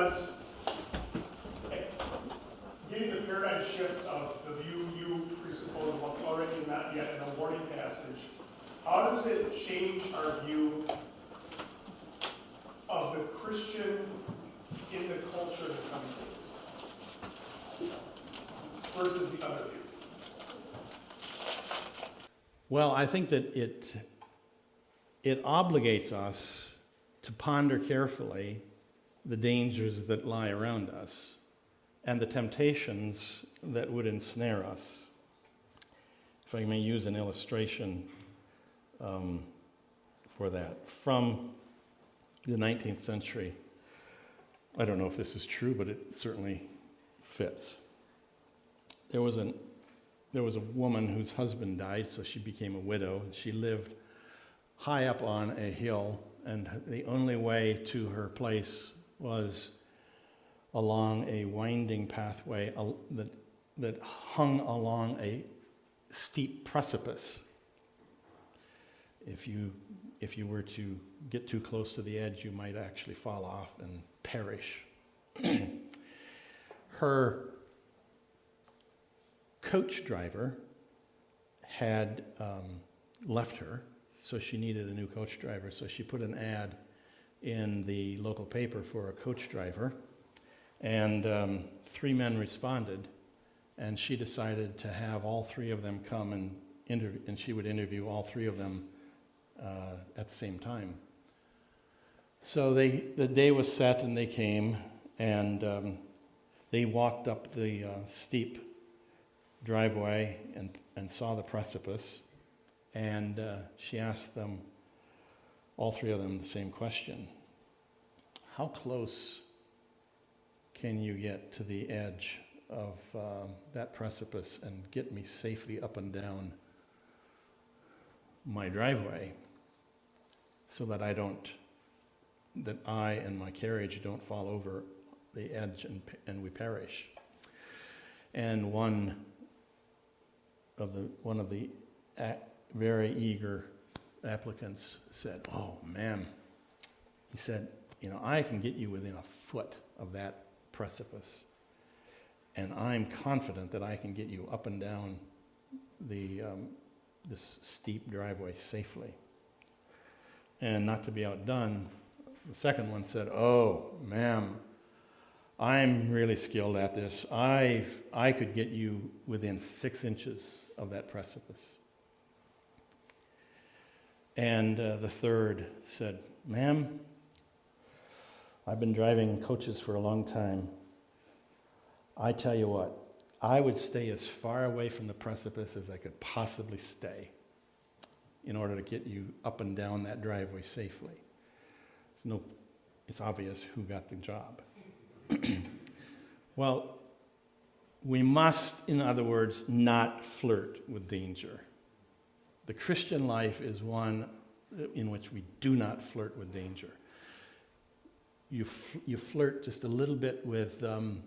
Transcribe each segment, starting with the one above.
does getting the paradigm shift of the view you presuppose what's already not yet in a warning passage, how does it change our view of the Christian in the culture of the coming days versus the other view? Well, I think that it obligates us to ponder carefully the dangers that lie around us and the temptations that would ensnare us. If I may use an illustration for that. From the 19th century, I don't know if this is true, but it certainly fits. There was a woman whose husband died, so she became a widow. She lived high up on a hill, and the only way to her place was along a winding pathway that hung along a steep precipice. If you were to get too close to the edge, you might actually fall off and perish. Her coach driver had left her, so she needed a new coach driver. So she put an ad in the local paper for a coach driver, and 3 men responded, and she decided to have all 3 of them come and interview, and she would interview all 3 of them at the same time. So the day was set, and they came, and they walked up the steep driveway and saw the precipice, and she asked them, all 3 of them, the same question: how close can you get to the edge of that precipice and get me safely up and down my driveway so that I and my carriage don't fall over the edge and we perish? And one of the very eager applicants said, "Oh, ma'am," he said, "I can get you within a foot of that precipice, and I'm confident that I can get you up and down this steep driveway safely." And not to be outdone, the second one said, "Oh, ma'am, I'm really skilled at this. I could get you within 6 inches of that precipice." And the third said, "Ma'am, I've been driving coaches for a long time. I tell you what, I would stay as far away from the precipice as I could possibly stay in order to get you up and down that driveway safely." It's obvious who got the job. Well, we must, in other words, not flirt with danger. The Christian life is one in which we do not flirt with danger. You flirt just a little bit with the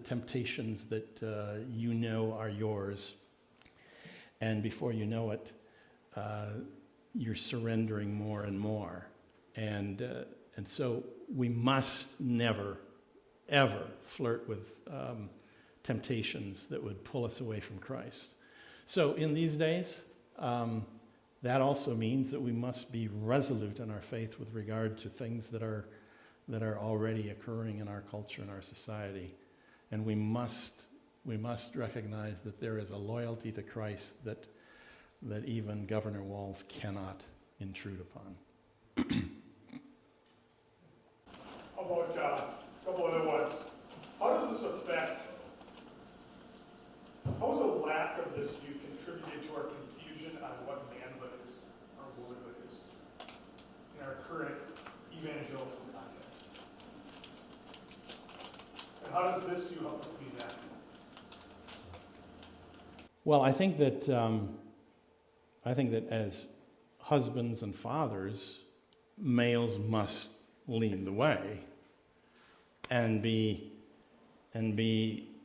temptations that are yours, and before you know it, you're surrendering more and more, and so we must never, ever flirt with temptations that would pull us away from Christ. So in these days, that also means that we must be resolute in our faith with regard to things that are already occurring in our culture and our society. And we must recognize that there is a loyalty to Christ that even Governor Walz cannot intrude upon. How about a couple other ones? How does this affect, how has a lack of this view contributed to our confusion on what manhood is or womanhood is in our current evangelical context? And how does this view help us be that? Well, I think that as husbands and fathers, males must lead the way and be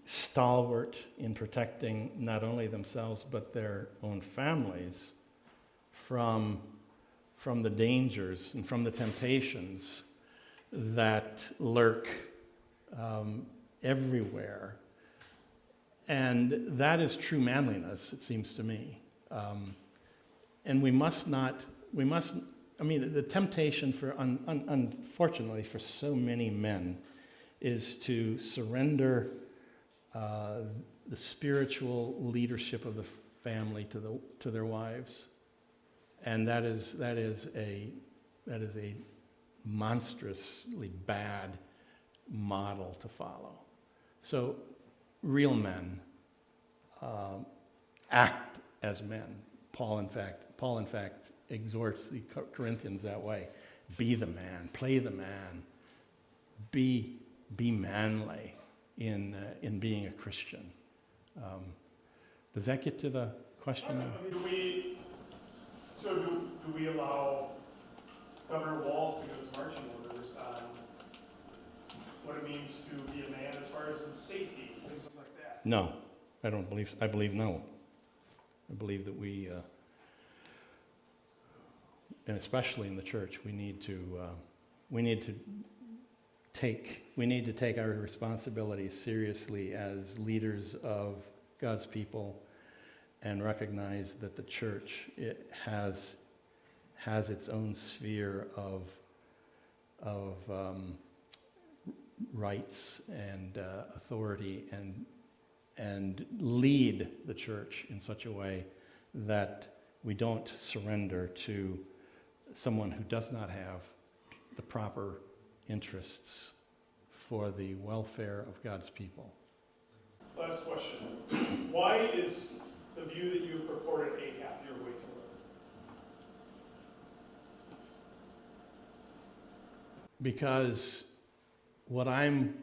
stalwart in protecting not only themselves but their own families from the dangers and from the temptations that lurk everywhere. And that is true manliness, it seems to me. And we must, the temptation for, unfortunately, for so many men is to surrender the spiritual leadership of the family to their wives. And that is a monstrously bad model to follow. So real men act as men. Paul in fact exhorts the Corinthians that way. Be the man, play the man, be manly in being a Christian. Does that get to the question? Do we allow Governor Walz to give us marching orders on what it means to be a man as far as in safety, things like that? No, I don't believe so. I believe no. I believe that we, and especially in the church, we need to take our responsibilities seriously as leaders of God's people, and recognize that the church has its own sphere of rights and authority, and lead the church in such a way that we don't surrender to someone who does not have the proper interests for the welfare of God's people. Last question. Why is the view that you purported a happier way to live? Because what I'm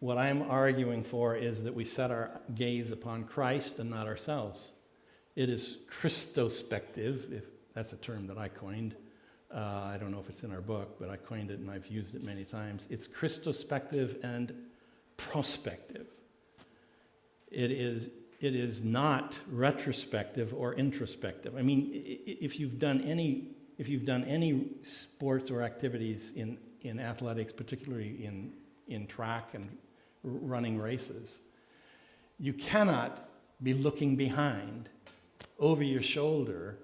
arguing for is that we set our gaze upon Christ and not ourselves. It is Christospective, if that's a term that I coined. I don't know if it's in our book, but I coined it and I've used it many times. It's Christospective and prospective. It is not retrospective or introspective. I mean, if you've done any sports or activities in athletics, particularly in track and running races, you cannot be looking behind over your shoulder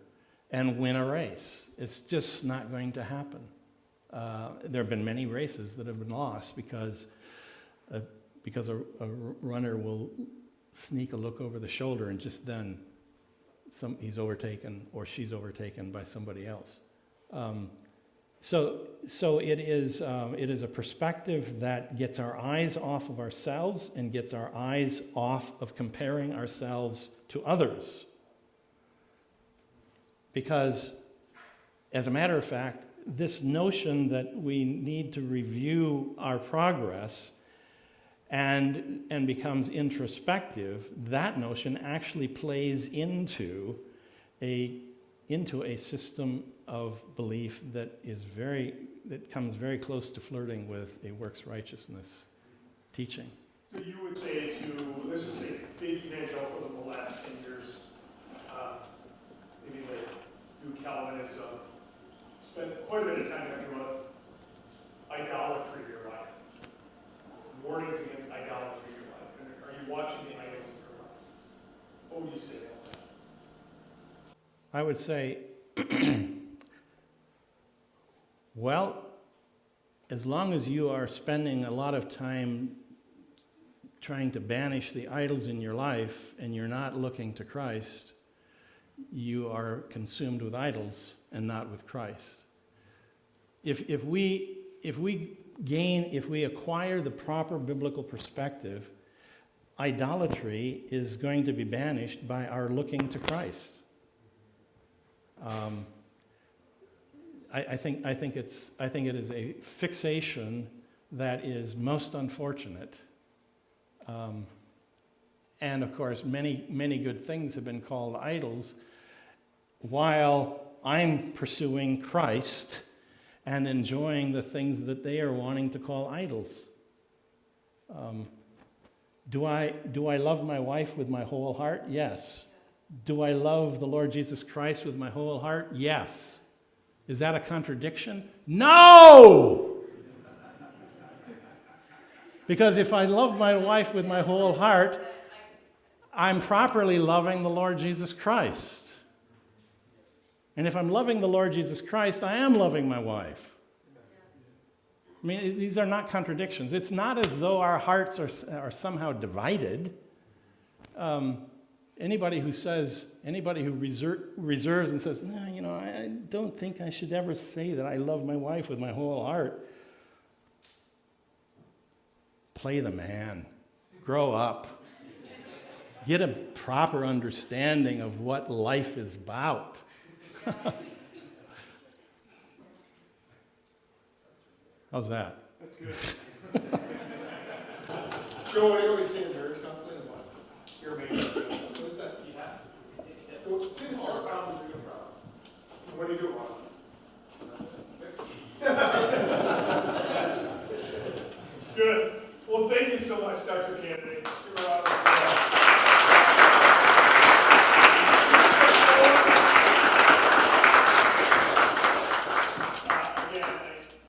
and win a race. It's just not going to happen. There have been many races that have been lost because a runner will sneak a look over the shoulder, and just then he's overtaken or she's overtaken by somebody else. So it is a perspective that gets our eyes off of ourselves and gets our eyes off of comparing ourselves to others. Because, as a matter of fact, this notion that we need to review our progress and becomes introspective, that notion actually plays into a system of belief that comes very close to flirting with a works righteousness teaching. So you would say let's just say, big evangelicalism the last 10 years, maybe the new Calvinism, spent quite a bit of time talking about idolatry in your life, warnings against idolatry in your life. And are you watching the idols in your life? What would you say about that? I would say, well, as long as you are spending a lot of time trying to banish the idols in your life and you're not looking to Christ, you are consumed with idols and not with Christ. If we acquire the proper biblical perspective, idolatry is going to be banished by our looking to Christ. I think it is a fixation that is most unfortunate. And of course, many good things have been called idols, while I'm pursuing Christ and enjoying the things that they are wanting to call idols. Do I love my wife with my whole heart? Yes. Do I love the Lord Jesus Christ with my whole heart? Yes. Is that a contradiction? No! Because if I love my wife with my whole heart, I'm properly loving the Lord Jesus Christ. And if I'm loving the Lord Jesus Christ, I am loving my wife. I mean, these are not contradictions. It's not as though our hearts are somehow divided. Anybody who reserves and says, no, you know, I don't think I should ever say that I love my wife with my whole heart. Play the man. Grow up. Get a proper understanding of what life is about. How's that? That's good. Joe, what do you always say in marriage counseling? What? Your main what is that? Go sit in our problem is a problem. What do you do wrong? Good. Well, thank you so much, Dr. Caneday.